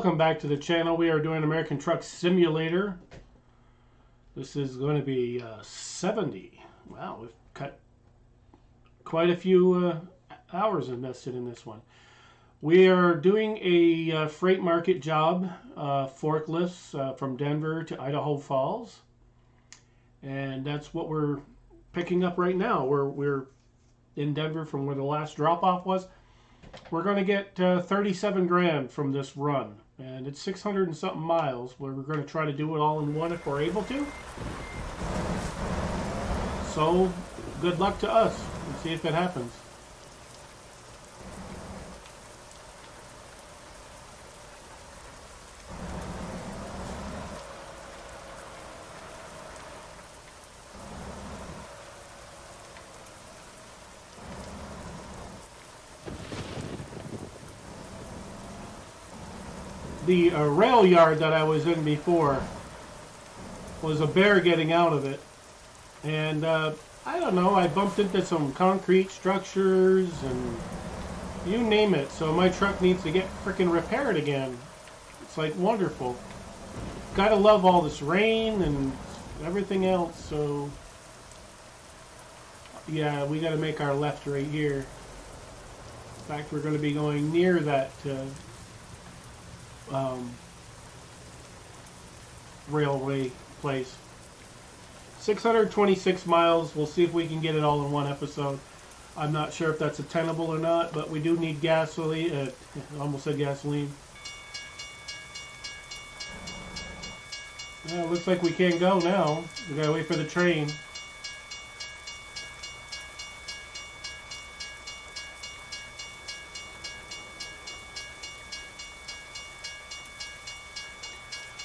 welcome back to the channel. We are doing American Truck Simulator. This is going to be 70. Wow, we've cut quite a few hours invested in this one. We are doing a freight market job, forklifts from Denver to Idaho Falls. And that's what we're picking up right now. We're in Denver from where the last drop-off was. We're going to get 37 grand from this run, and it's 600 and something miles. We're going to try to do it all in one if we're able to. So, good luck to us. Let's see if it happens. The rail yard that I was in before was a bear getting out of it, and I don't know, I bumped into some concrete structures and you name it, so my truck needs to get freaking repaired again. It's like wonderful. Gotta love all this rain and everything else, so yeah, we gotta make our left right here. In fact, we're going to be going near that railway place. 626 miles. We'll see if we can get it all in one episode. I'm not sure if that's attainable or not, but we do need gasoline. I almost said gasoline. Yeah, it looks like we can't go now. We gotta wait for the train.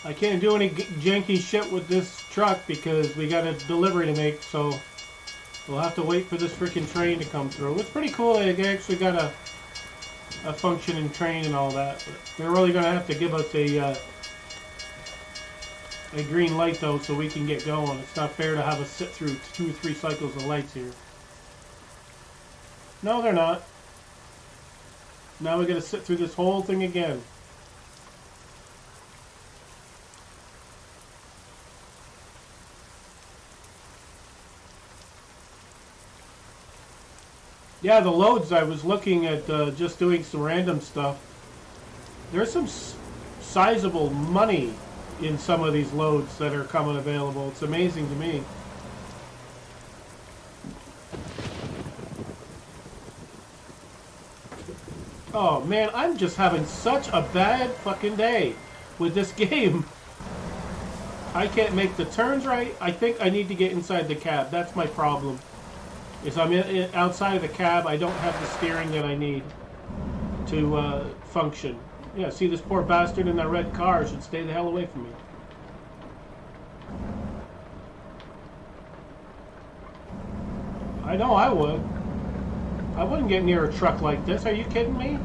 I can't do any janky shit with this truck because we got a delivery to make, so we'll have to wait for this freaking train to come through. It's pretty cool. They actually got a functioning train and all that. But they're really going to have to give us a green light, though, so we can get going. It's not fair to have us sit through 2 or 3 cycles of lights here. No, they're not. Now we got to sit through this whole thing again. Yeah, the loads, I was looking at just doing some random stuff. There's some sizable money in some of these loads that are coming available. It's amazing to me. Oh man, I'm just having such a bad fucking day with this game. I can't make the turns right. I think I need to get inside the cab. That's my problem. If I'm outside of the cab, I don't have the steering that I need to function. Yeah, see this poor bastard in that red car should stay the hell away from me. I know I would. I wouldn't get near a truck like this. Are you kidding me?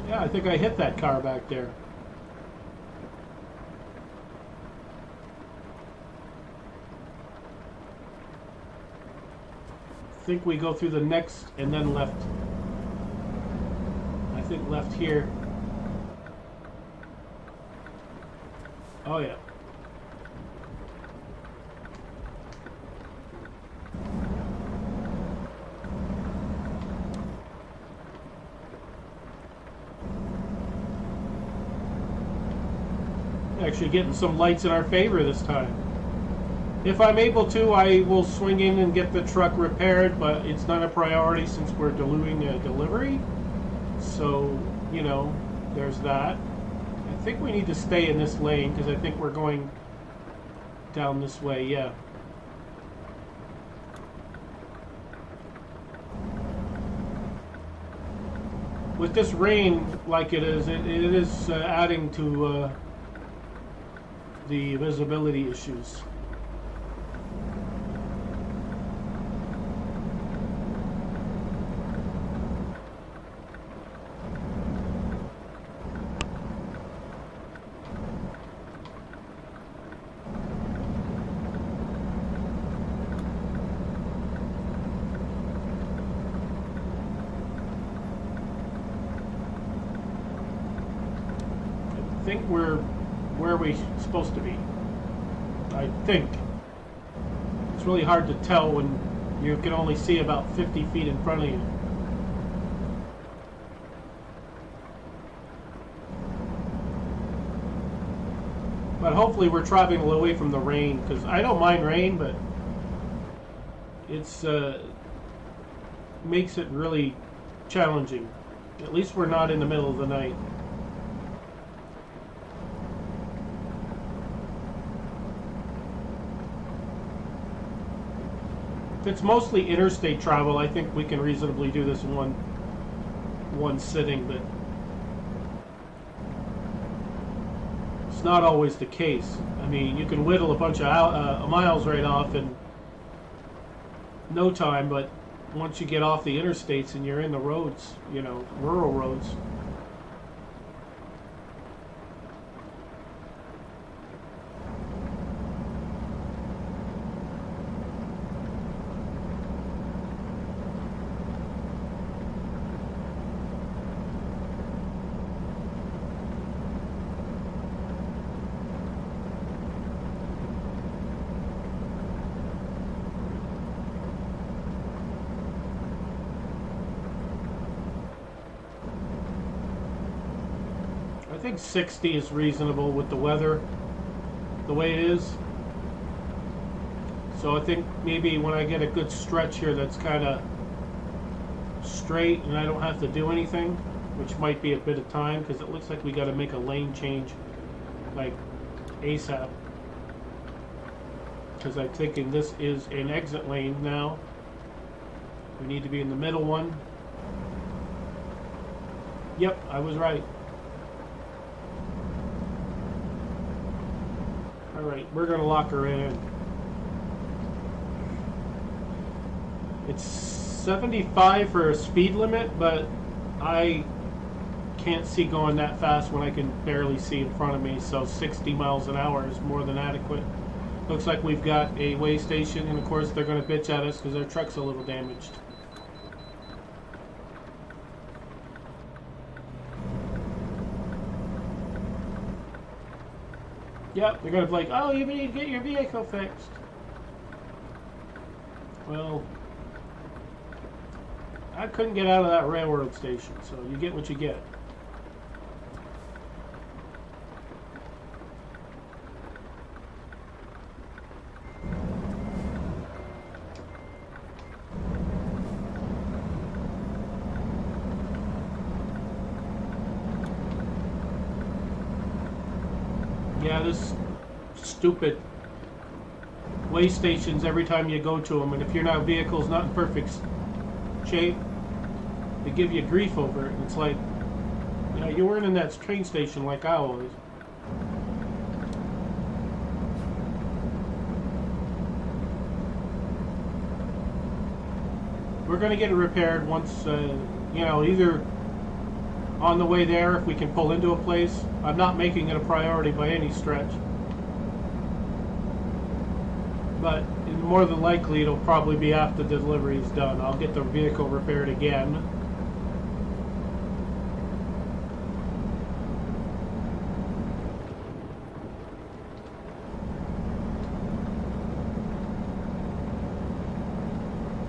Yeah, I think I hit that car back there. I think we go through the next and then left. I think left here. Oh yeah. Actually getting some lights in our favor this time. If I'm able to, I will swing in and get the truck repaired, but it's not a priority since we're doing a delivery. So, you know, there's that. I think we need to stay in this lane because I think we're going down this way, yeah. With this rain like it is adding to the visibility issues. think we're where we're supposed to be. I think. It's really hard to tell when you can only see about 50 feet in front of you. But hopefully we're traveling away from the rain, because I don't mind rain, but it's makes it really challenging. At least we're not in the middle of the night. If it's mostly interstate travel, I think we can reasonably do this in one sitting, but it's not always the case. I mean, you can whittle a bunch of miles right off in no time, but once you get off the interstates and you're in the roads, you know, rural roads. I think 60 is reasonable with the weather the way it is. So I think maybe when I get a good stretch here that's kind of straight and I don't have to do anything, which might be a bit of time because it looks like we got to make a lane change like ASAP. Because I'm thinking this is an exit lane now. We need to be in the middle one. Yep, I was right. Alright, we're going to lock her in. It's 75 for a speed limit, but I can't see going that fast when I can barely see in front of me, so 60 miles an hour is more than adequate. Looks like we've got a way station, and of course they're going to bitch at us because their truck's a little damaged. Yep, they're going to be like, oh, you need to get your vehicle fixed. Well, I couldn't get out of that railroad station, so you get what you get. Yeah, this stupid way stations every time you go to them, and if your vehicle's not in perfect shape, they give you grief over it. And it's like, you know, you weren't in that train station like I was. We're going to get it repaired once, you know, either on the way there if we can pull into a place. I'm not making it a priority by any stretch, but more than likely it'll probably be after the delivery is done. I'll get the vehicle repaired again.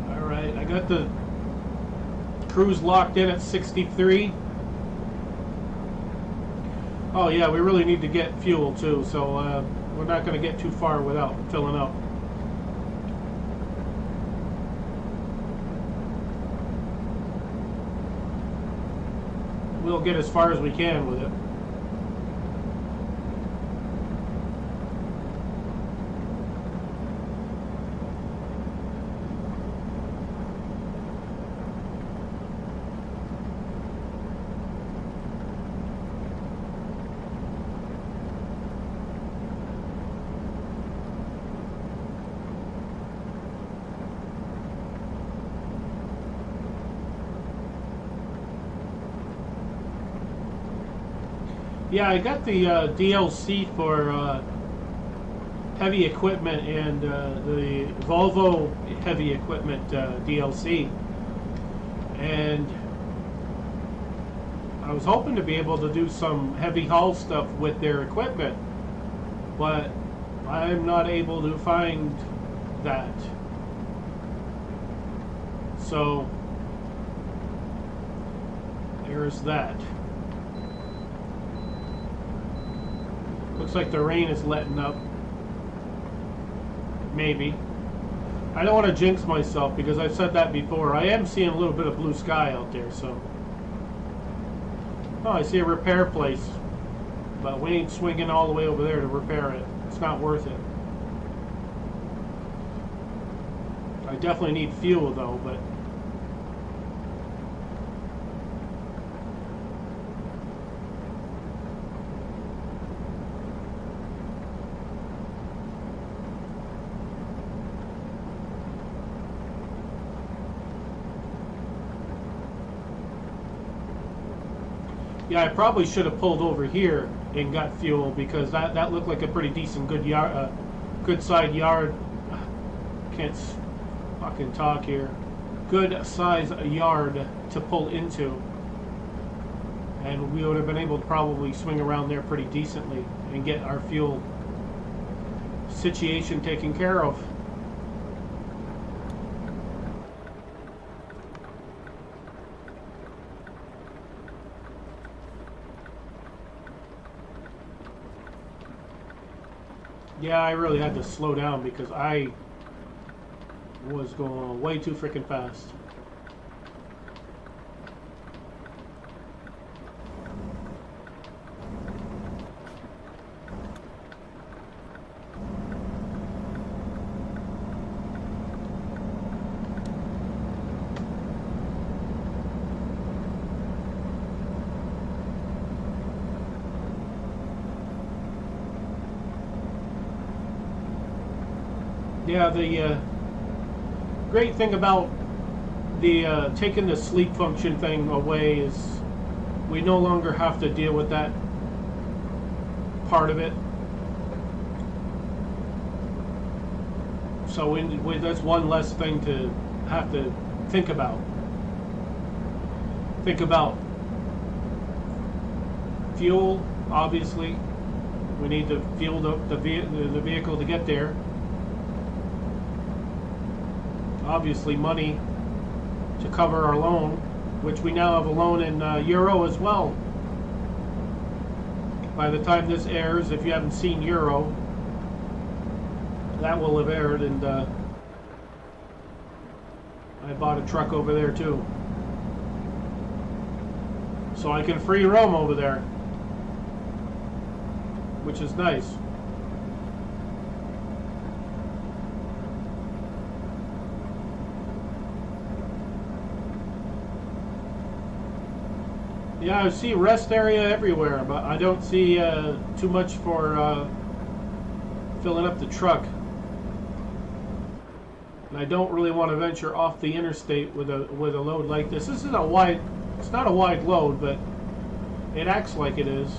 Alright, I got the cruise locked in at 63. Oh yeah, we really need to get fuel too, so we're not going to get too far without filling up. We'll get as far as we can with it. Yeah, I got the DLC for heavy equipment and the Volvo heavy equipment DLC, and I was hoping to be able to do some heavy haul stuff with their equipment, but I'm not able to find that. So there's that. Looks like the rain is letting up. Maybe. I don't want to jinx myself because I've said that before. I am seeing a little bit of blue sky out there, so. Oh, I see a repair place. But we ain't swinging all the way over there to repair it. It's not worth it. I definitely need fuel though, but. Yeah, I probably should have pulled over here and got fuel because that looked like a pretty decent good yard, good side yard. Can't fucking talk here. Good size yard to pull into, and we would have been able to probably swing around there pretty decently and get our fuel situation taken care of. Yeah, I really had to slow down because I was going way too freaking fast. Yeah, the great thing about the taking the sleep function thing away is we no longer have to deal with that part of it. So that's one less thing to have to think about. Think about fuel, obviously. We need to fuel the vehicle to get there. Obviously money to cover our loan, which we now have a loan in euro as well. By the time this airs, if you haven't seen euro, that will have aired, and I bought a truck over there too. So I can free roam over there, which is nice. Yeah, I see rest area everywhere, but I don't see too much for filling up the truck. And I don't really want to venture off the interstate with a load like this. This isn't a wide, it's not a wide load, but it acts like it is.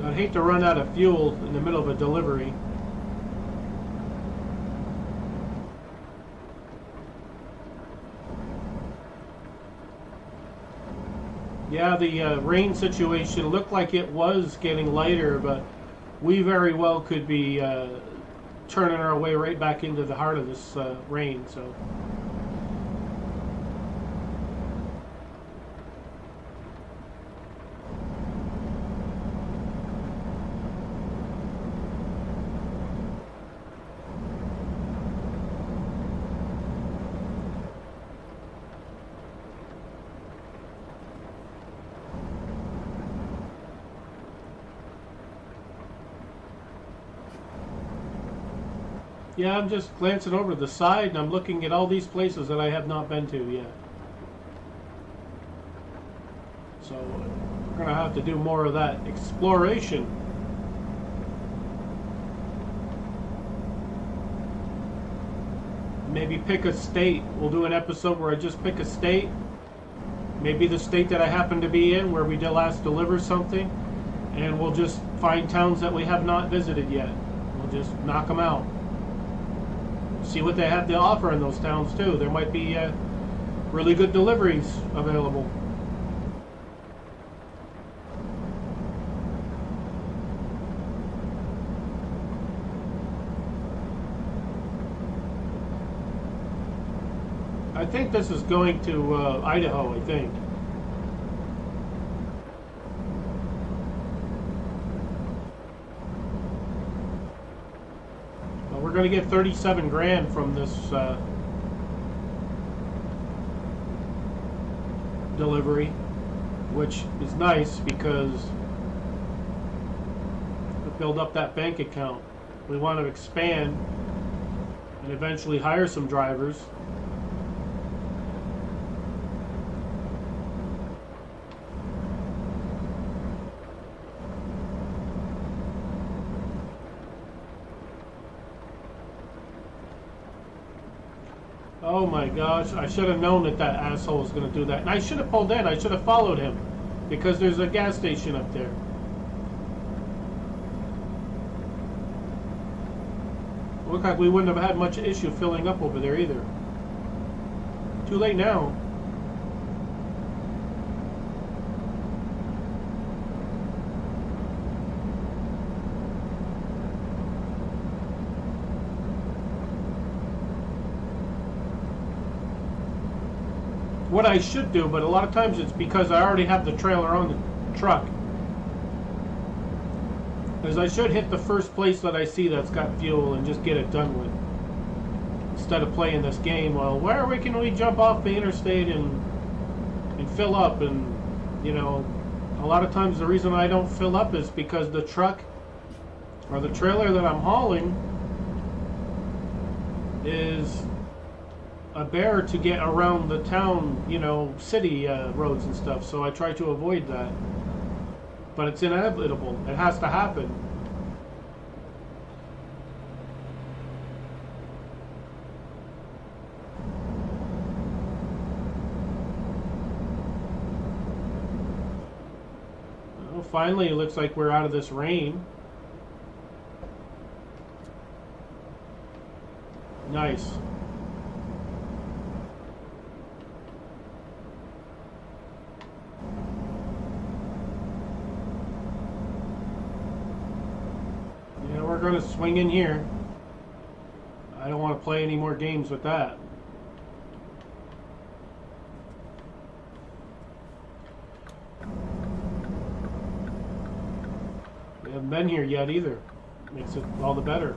I'd hate to run out of fuel in the middle of a delivery. Yeah, the rain situation looked like it was getting lighter, but we very well could be turning our way right back into the heart of this rain. So. Yeah, I'm just glancing over the side and I'm looking at all these places that I have not been to yet. So we're going to have to do more of that exploration. Maybe pick a state. We'll do an episode where I just pick a state. Maybe the state that I happen to be in where we last deliver something. and we'll just find towns that we have not visited yet. We'll just knock them out. See what they have to offer in those towns too. There might be really good deliveries available. I think this is going to Idaho, I think. But we're going to get 37 grand from this delivery, which is nice because we build up that bank account. We want to expand and eventually hire some drivers. Oh my gosh, I should have known that that asshole was going to do that. And I should have pulled in. I should have followed him. Because there's a gas station up there. Looked like we wouldn't have had much issue filling up over there either. Too late now. What I should do, but a lot of times it's because I already have the trailer on the truck, is I should hit the first place that I see that's got fuel and just get it done with. Instead of playing this game, well, where can we jump off the interstate and fill up? And, you know, a lot of times the reason I don't fill up is because the truck or the trailer that I'm hauling is a bear to get around the town, you know, city roads and stuff, so I try to avoid that. But it's inevitable. It has to happen. Well, finally, it looks like we're out of this rain. Nice. We're going to swing in here. I don't want to play any more games with that. We haven't been here yet either. Makes it all the better.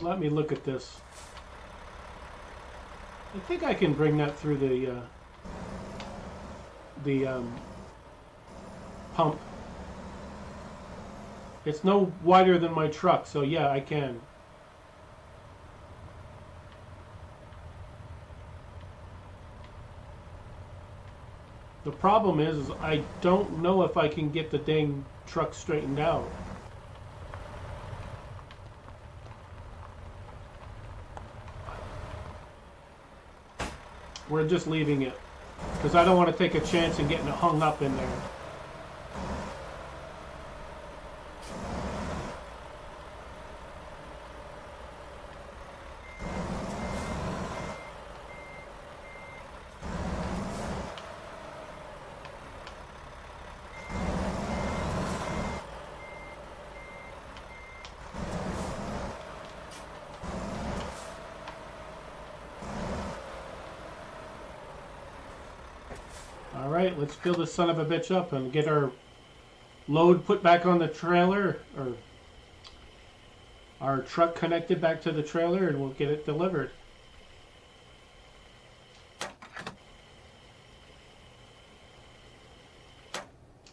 Let me look at this. I think I can bring that through the pump. It's no wider than my truck, so yeah, I can. The problem is I don't know if I can get the dang truck straightened out. We're just leaving it because I don't want to take a chance and getting it hung up in there. Alright, let's fill this son of a bitch up and get our load put back on the trailer, or our truck connected back to the trailer, and we'll get it delivered.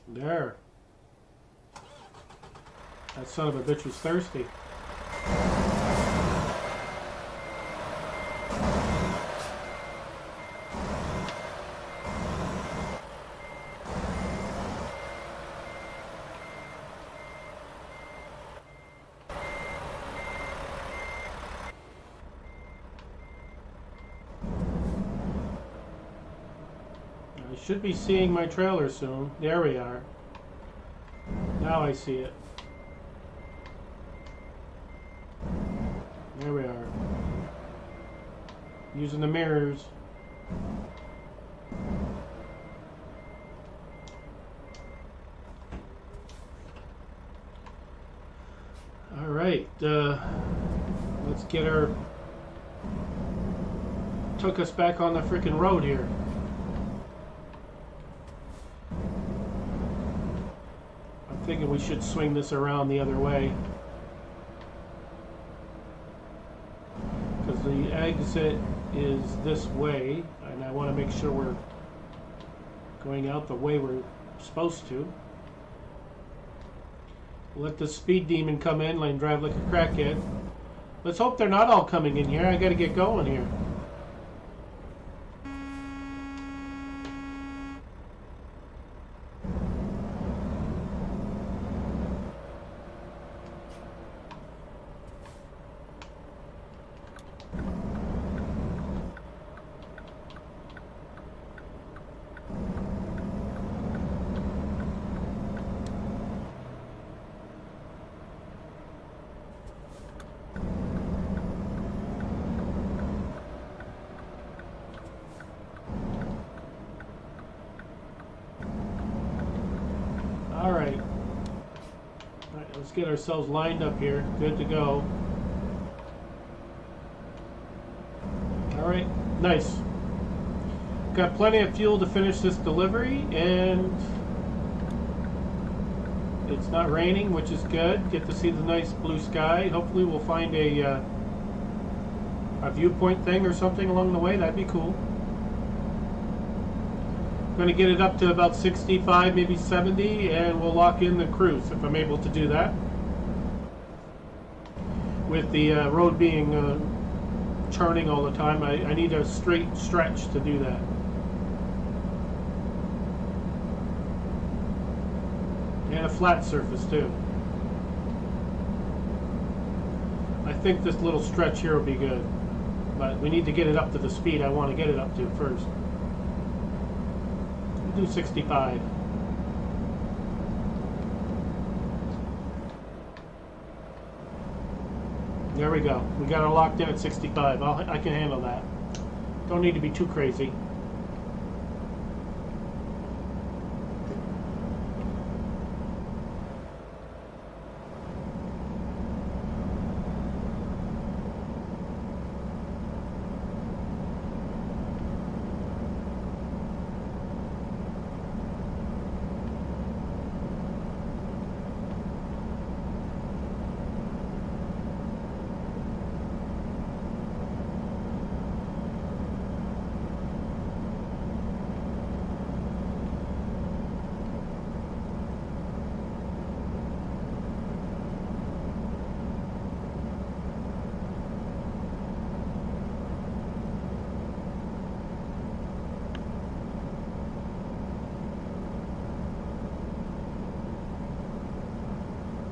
There. That son of a bitch was thirsty. I should be seeing my trailer soon. There we are. Now I see it. There we are. Using the mirrors. All right. Let's get her. Took us back on the freaking road here. I'm thinking we should swing this around the other way. Because the exit is this way, and I want to make sure we're going out the way we're supposed to. Let the speed demon come in and drive like a crackhead. Let's hope they're not all coming in here. I gotta get going here. Alright, let's get ourselves lined up here. Good to go. Alright, nice. Got plenty of fuel to finish this delivery, and it's not raining, which is good. Get to see the nice blue sky. Hopefully we'll find a viewpoint thing or something along the way. That'd be cool. Going to get it up to about 65, maybe 70, and we'll lock in the cruise if I'm able to do that. With the road being churning all the time, I need a straight stretch to do that. And a flat surface too. I think this little stretch here will be good, but we need to get it up to the speed I want to get it up to first. Do 65. There we go. We got her locked in at 65. I can handle that. Don't need to be too crazy.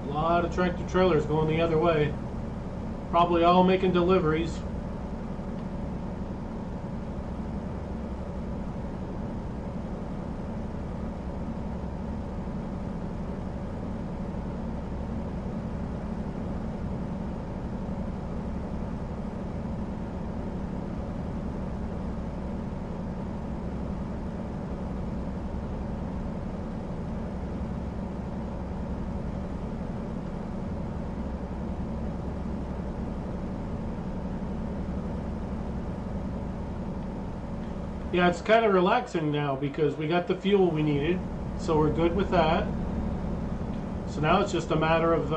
A lot of tractor trailers going the other way. Probably all making deliveries. Yeah, it's kind of relaxing now because we got the fuel we needed, so we're good with that. So now it's just a matter of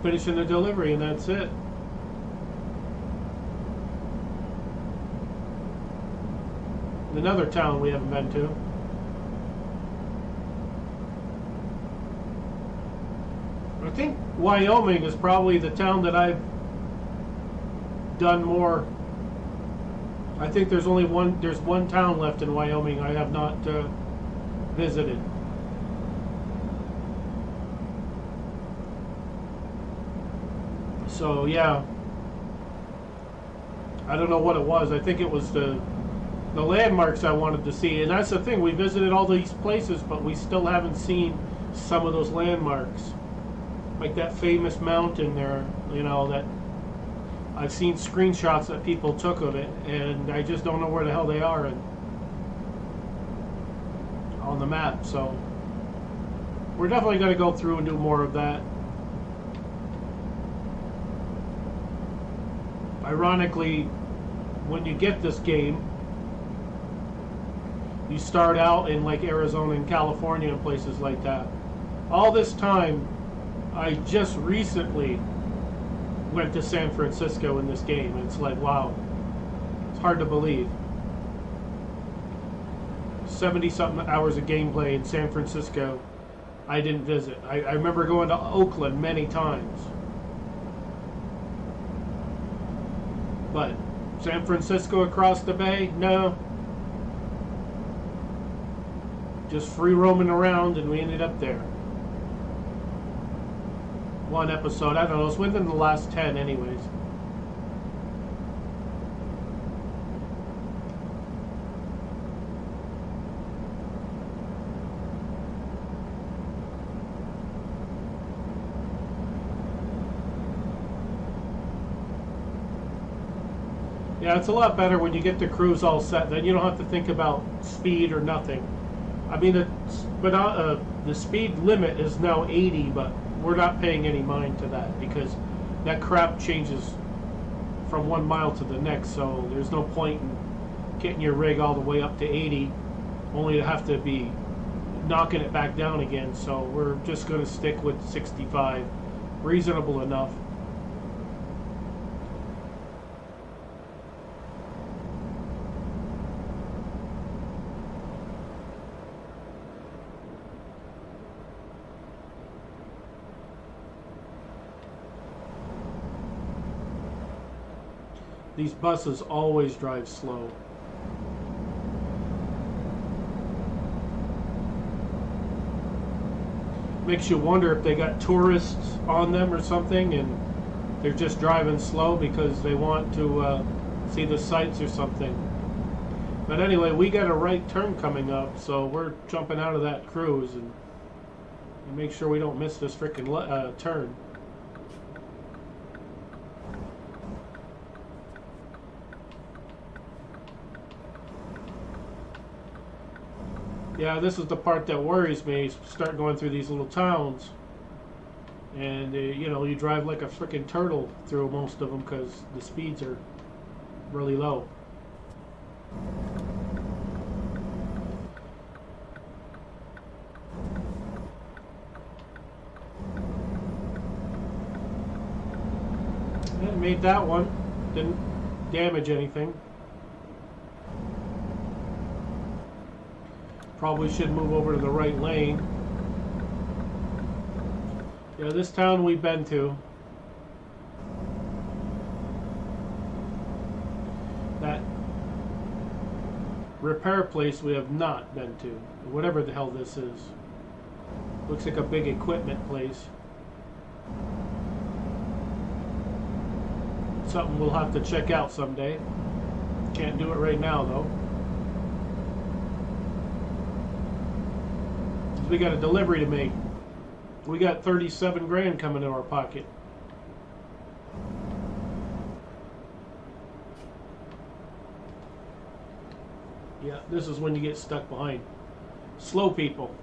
finishing the delivery, and that's it. Another town we haven't been to. I think Wyoming is probably the town that I've done more. I think there's one town left in Wyoming I have not visited. So yeah, I don't know what it was. I think it was the landmarks I wanted to see, and that's the thing. We visited all these places, but we still haven't seen some of those landmarks, like that famous mountain there. You know, that I've seen screenshots that people took of it, and I just don't know where the hell they are on the map. So we're definitely going to go through and do more of that. Ironically, when you get this game, you start out in like Arizona and California and places like that. All this time, I just recently went to San Francisco in this game. It's like, wow, it's hard to believe. 70-something hours of gameplay in San Francisco I didn't visit. I remember going to Oakland many times. But San Francisco across the bay, no. Just free roaming around, and we ended up there. One episode, I don't know, it's within the last 10 anyways. Yeah, it's a lot better when you get the cruise all set. Then you don't have to think about speed or nothing. I mean, the speed limit is now 80, but we're not paying any mind to that because that crap changes from 1 mile to the next. So there's no point in getting your rig all the way up to 80, only to have to be knocking it back down again. So we're just going to stick with 65, reasonable enough. These buses always drive slow. Makes you wonder if they got tourists on them or something and they're just driving slow because they want to see the sights or something. But anyway, we got a right turn coming up, so we're jumping out of that cruise and make sure we don't miss this freaking turn. Yeah, this is the part that worries me. Start going through these little towns, and you know, you drive like a freaking turtle through most of them because the speeds are really low. Yeah, made that one. Didn't damage anything. Probably should move over to the right lane. Yeah, this town we've been to. That repair place we have not been to. Whatever the hell this is. Looks like a big equipment place. Something we'll have to check out someday. Can't do it right now though. We got a delivery to make. We got 37 grand coming in our pocket. Yeah, this is when you get stuck behind. Slow people.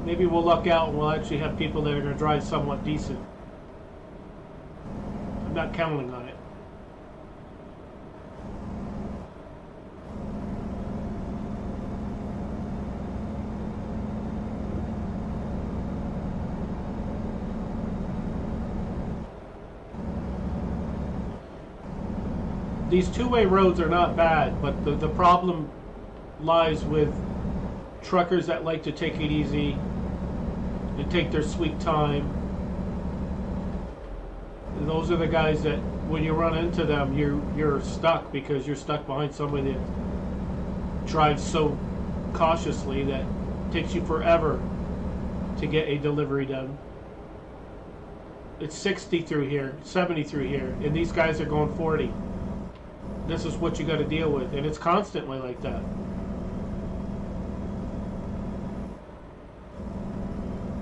Maybe we'll luck out and we'll actually have people that are going to drive somewhat decent. I'm not counting on it. these two-way roads are not bad, but the problem lies with truckers that like to take it easy and take their sweet time. And those are the guys that, when you run into them, you're stuck, because you're stuck behind somebody that drives so cautiously that it takes you forever to get a delivery done. It's 60 through here, 70 through here, and these guys are going 40. This is what you got to deal with, and it's constantly like that.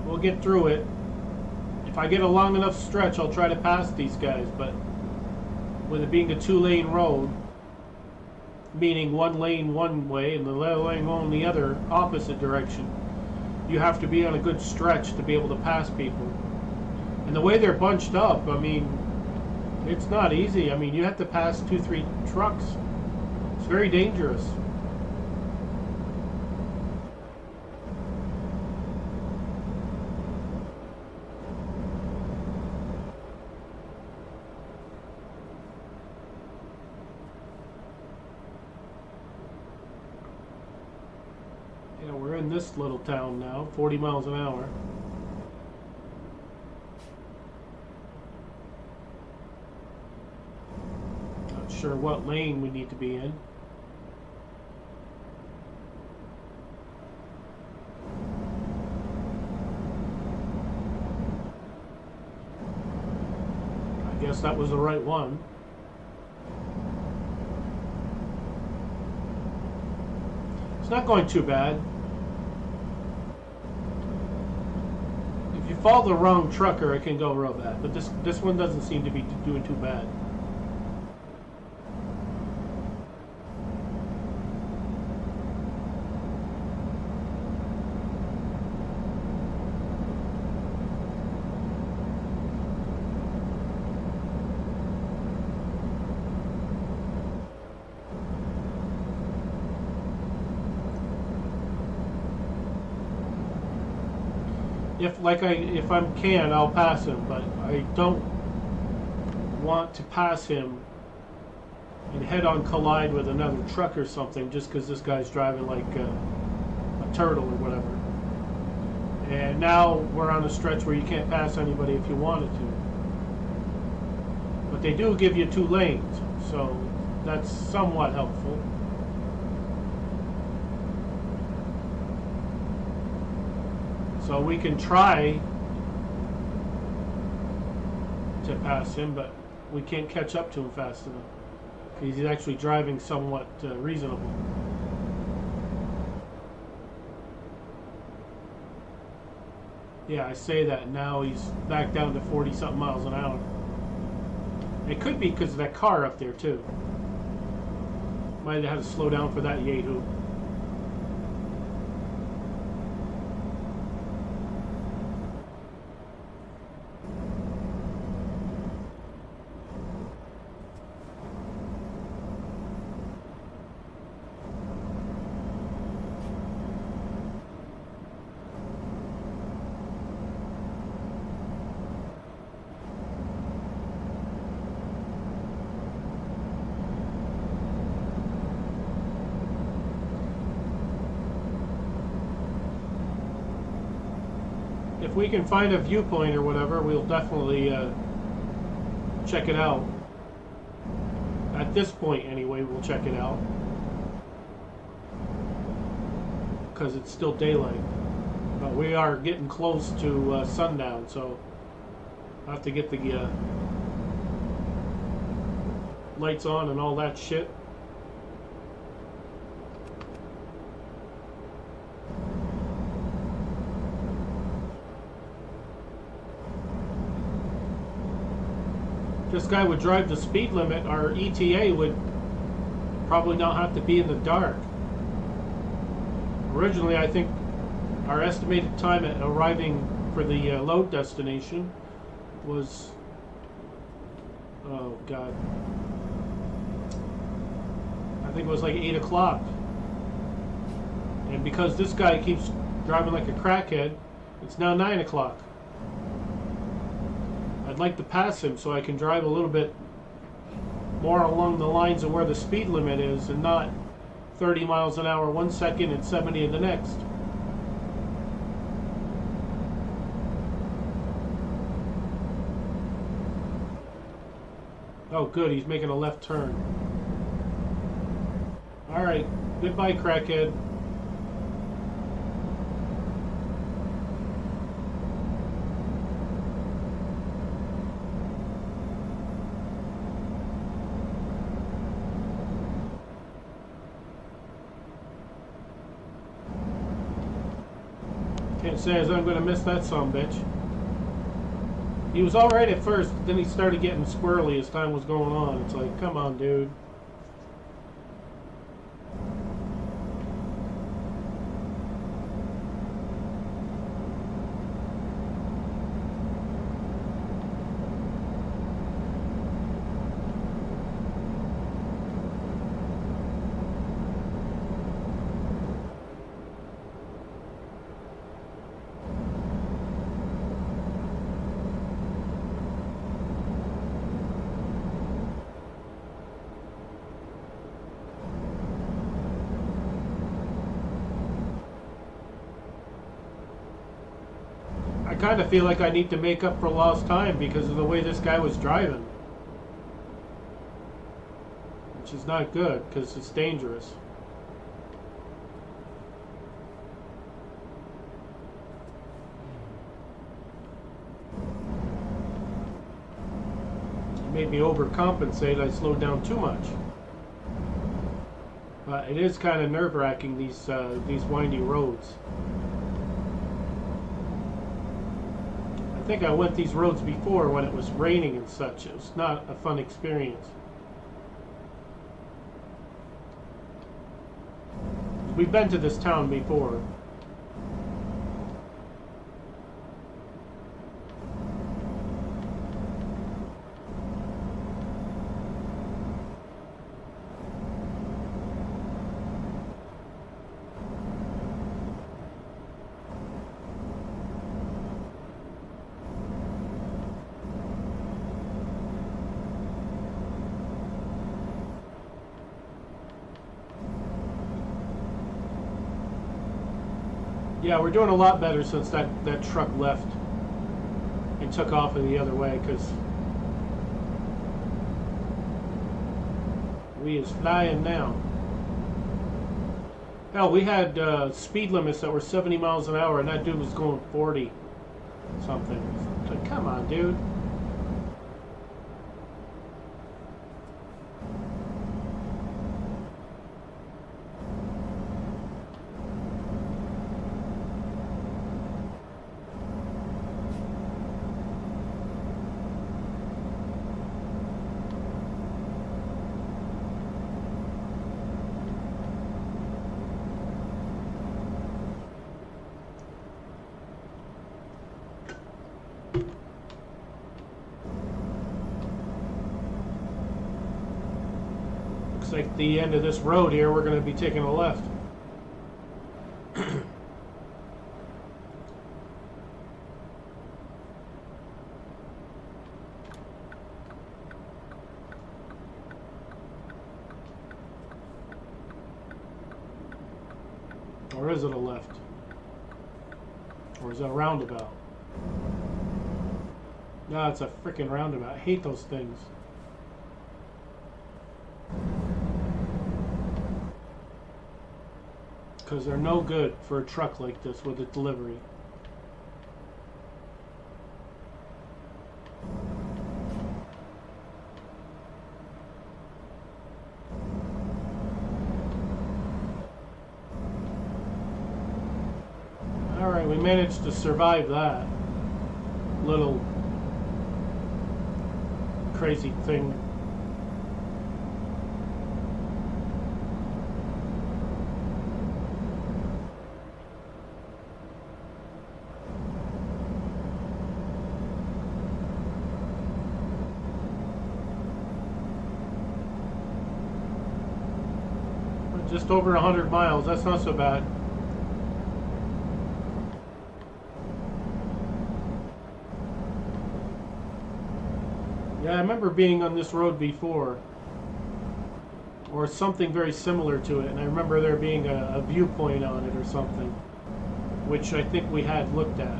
We'll get through it. If I get a long enough stretch, I'll try to pass these guys, but with it being a two-lane road, meaning one lane one way and the other lane going the other opposite direction, you have to be on a good stretch to be able to pass people. And the way they're bunched up, I mean, it's not easy. I mean, you have to pass 2-3 trucks. It's very dangerous. Yeah, we're in this little town now, 40 miles an hour. Sure what lane we need to be in. I guess that was the right one. It's not going too bad. If you follow the wrong trucker, it can go real bad, but this one doesn't seem to be doing too bad. If I can, I'll pass him, but I don't want to pass him and head-on collide with another truck or something just because this guy's driving like a turtle or whatever. And now we're on a stretch where you can't pass anybody if you wanted to. But they do give you 2 lanes, so that's somewhat helpful. So we can try to pass him, but we can't catch up to him fast enough. He's actually driving somewhat reasonable. Yeah, I say that, now he's back down to 40-something miles an hour. It could be because of that car up there, too. Might have had to slow down for that Yahoo. If we can find a viewpoint or whatever, we'll definitely check it out. At this point, anyway, we'll check it out. Because it's still daylight. But we are getting close to sundown, so I have to get the lights on and all that shit. This guy would drive the speed limit, our ETA would probably not have to be in the dark. Originally, I think our estimated time at arriving for the load destination was, oh God, I think it was like 8 o'clock. And because this guy keeps driving like a crackhead, it's now 9 o'clock. I'd like to pass him so I can drive a little bit more along the lines of where the speed limit is and not 30 miles an hour one second and 70 in the next. Oh good, he's making a left turn. Alright, goodbye crackhead. Can't say as I'm going to miss that sumbitch. He was alright at first, but then he started getting squirrely as time was going on. It's like, come on, dude. I kind of feel like I need to make up for lost time because of the way this guy was driving. Which is not good because it's dangerous. It made me overcompensate. I slowed down too much. But it is kind of nerve-wracking, these windy roads. I think I went these roads before when it was raining and such. It was not a fun experience. We've been to this town before. Yeah, we're doing a lot better since that truck left and took off in the other way, because we is flying now. Hell, we had speed limits that were 70 miles an hour and that dude was going 40 something. Like, come on, dude. Like the end of this road here, we're going to be taking a left. Or is it a left? Or is it a roundabout? No, it's a freaking roundabout. I hate those things. Because they're no good for a truck like this with a delivery. Alright, we managed to survive that little crazy thing. Just over 100 miles, that's not so bad. Yeah, I remember being on this road before. or something very similar to it. And I remember there being a viewpoint on it or something, which I think we had looked at.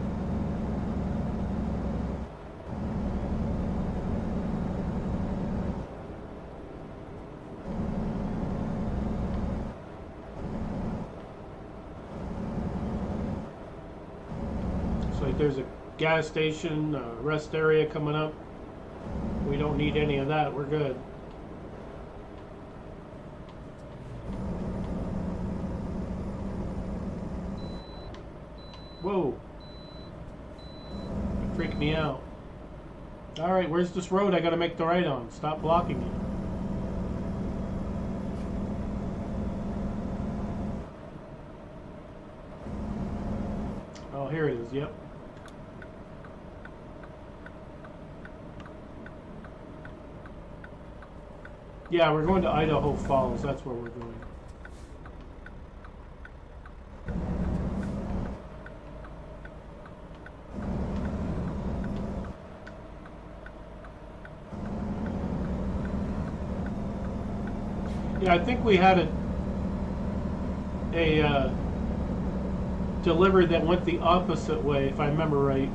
So there's a gas station, a rest area coming up. We don't need any of that. We're good. Whoa. It freaked me out. Alright, where's this road I gotta make the right on? Stop blocking it. Oh, here it is, yep. Yeah, we're going to Idaho Falls. That's where we're going. Yeah, I think we had a delivery that went the opposite way, if I remember right.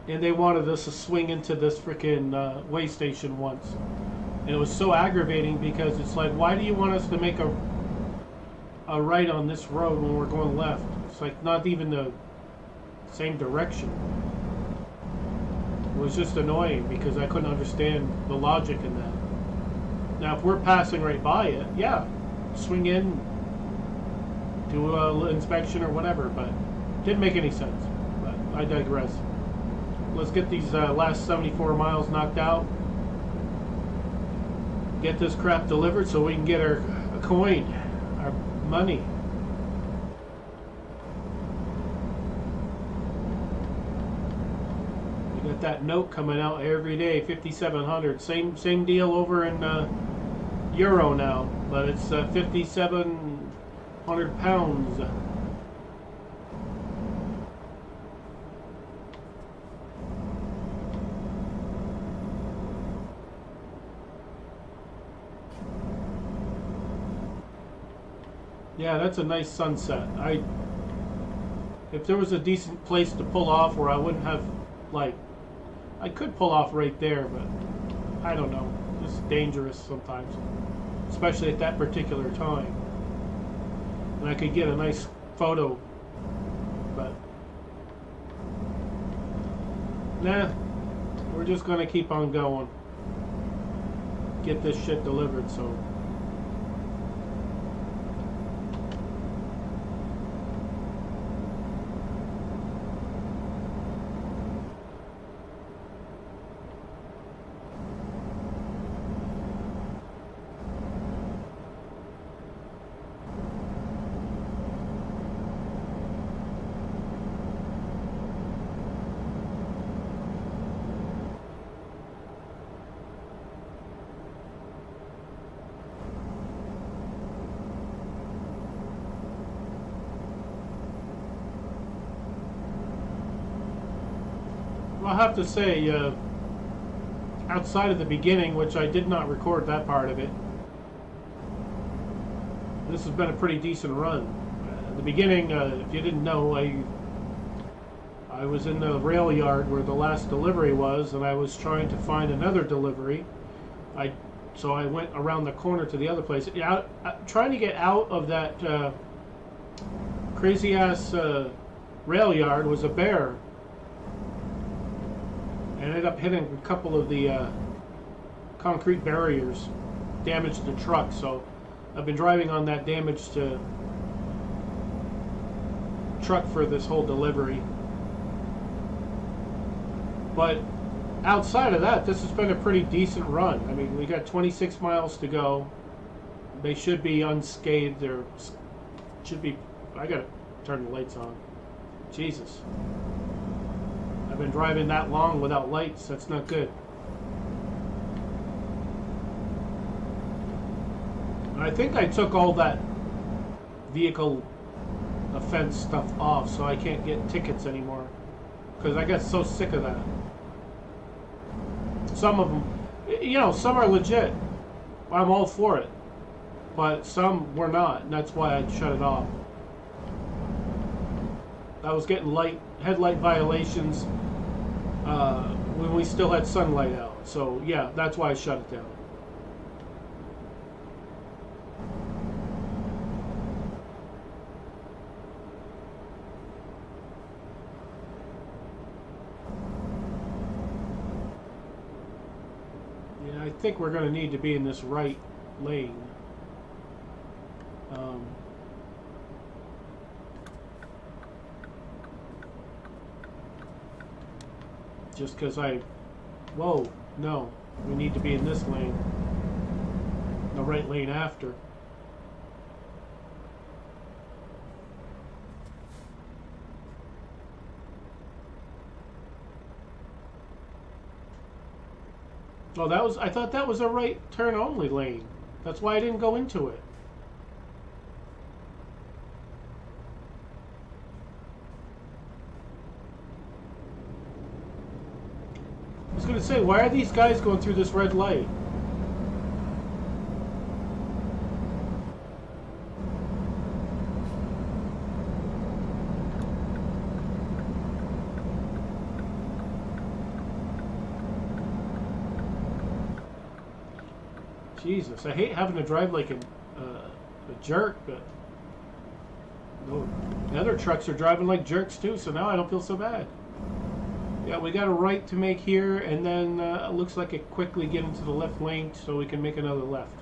And they wanted us to swing into this frickin' way station once. And it was so aggravating because it's like, why do you want us to make a right on this road when we're going left? It's like not even the same direction. It was just annoying because I couldn't understand the logic in that. Now, if we're passing right by it, yeah, swing in, do a inspection or whatever, but it didn't make any sense. But I digress. Let's get these last 74 miles knocked out. Get this crap delivered so we can get our coin, our money. We got that note coming out every day, 5,700. Same deal over in Euro now, but it's 5,700 pounds. Yeah, that's a nice sunset. If there was a decent place to pull off where I wouldn't have, like, I could pull off right there, but I don't know. It's dangerous sometimes, especially at that particular time. And I could get a nice photo, but nah, we're just gonna keep on going. Get this shit delivered, so. I'll have to say, outside of the beginning, which I did not record that part of it, this has been a pretty decent run. The beginning, if you didn't know, I was in the rail yard where the last delivery was, and I was trying to find another delivery. So I went around the corner to the other place. Trying to get out of that crazy ass rail yard was a bear. I ended up hitting a couple of the concrete barriers, damaged the truck. So I've been driving on that damaged truck for this whole delivery. But outside of that, this has been a pretty decent run. I mean, we got 26 miles to go. They should be unscathed. There should be. I gotta turn the lights on. Jesus. I've been driving that long without lights. That's not good. And I think I took all that vehicle offense stuff off, so I can't get tickets anymore. Because I got so sick of that. Some of them, you know, some are legit. I'm all for it, but some were not, and that's why I shut it off. I was getting headlight violations when we still had sunlight out. So yeah, that's why I shut it down. Yeah, I think we're going to need to be in this right lane. Just because whoa, no, we need to be in this lane, the right lane after. Oh, I thought that was a right turn only lane. That's why I didn't go into it. I was going to say, why are these guys going through this red light? Jesus, I hate having to drive like a jerk, but no, the other trucks are driving like jerks too, so now I don't feel so bad. Yeah, we got a right to make here, and then it looks like it quickly get into the left lane so we can make another left.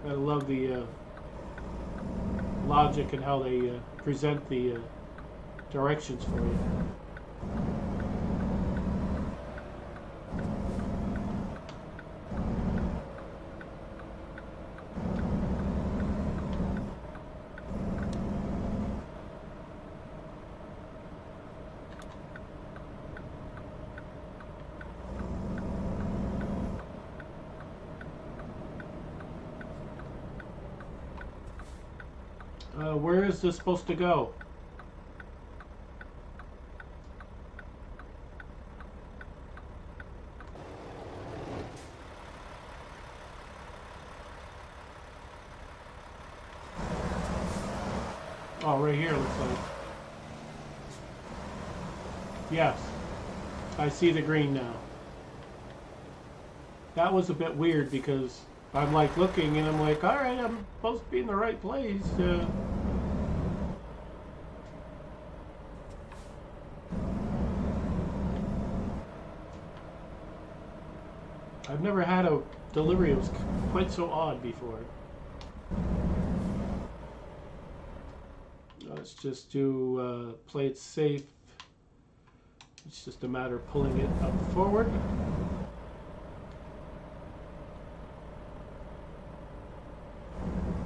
I love the logic and how they present the directions for you. Where is this supposed to go? Oh, right here looks like. Yes. I see the green now. That was a bit weird because I'm like looking and I'm like, alright, I'm supposed to be in the right place. I've never had a delivery that was quite so odd before. Let's just do play it safe. It's just a matter of pulling it up forward.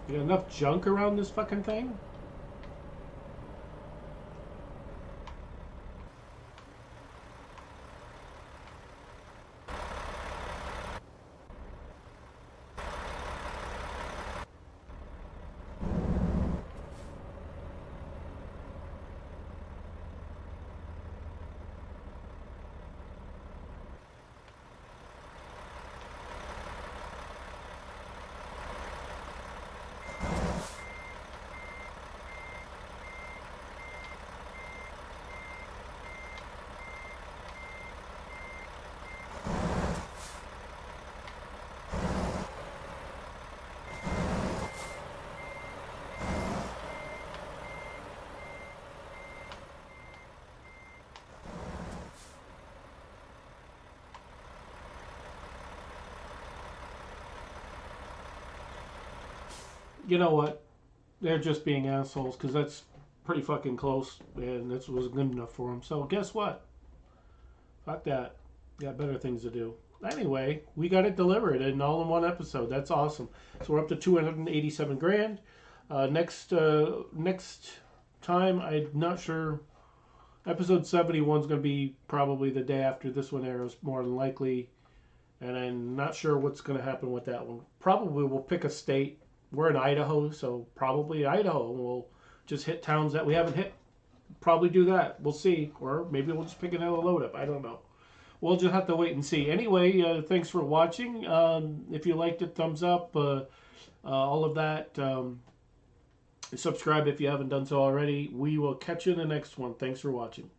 You got enough junk around this fucking thing? You know what? They're just being assholes because that's pretty fucking close, and this wasn't good enough for them. So guess what? Fuck that. Got better things to do. Anyway, we got it delivered and all in one episode. That's awesome. So we're up to 287 grand. Next time, I'm not sure. Episode 71 is going to be probably the day after this one airs, more than likely. And I'm not sure what's going to happen with that one. Probably we'll pick a state. We're in Idaho, so probably Idaho. We'll just hit towns that we haven't hit. Probably do that. We'll see. Or maybe we'll just pick another load up. I don't know. we'll just have to wait and see. Anyway, thanks for watching. If you liked it, thumbs up. All of that. Subscribe if you haven't done so already. We will catch you in the next one. Thanks for watching.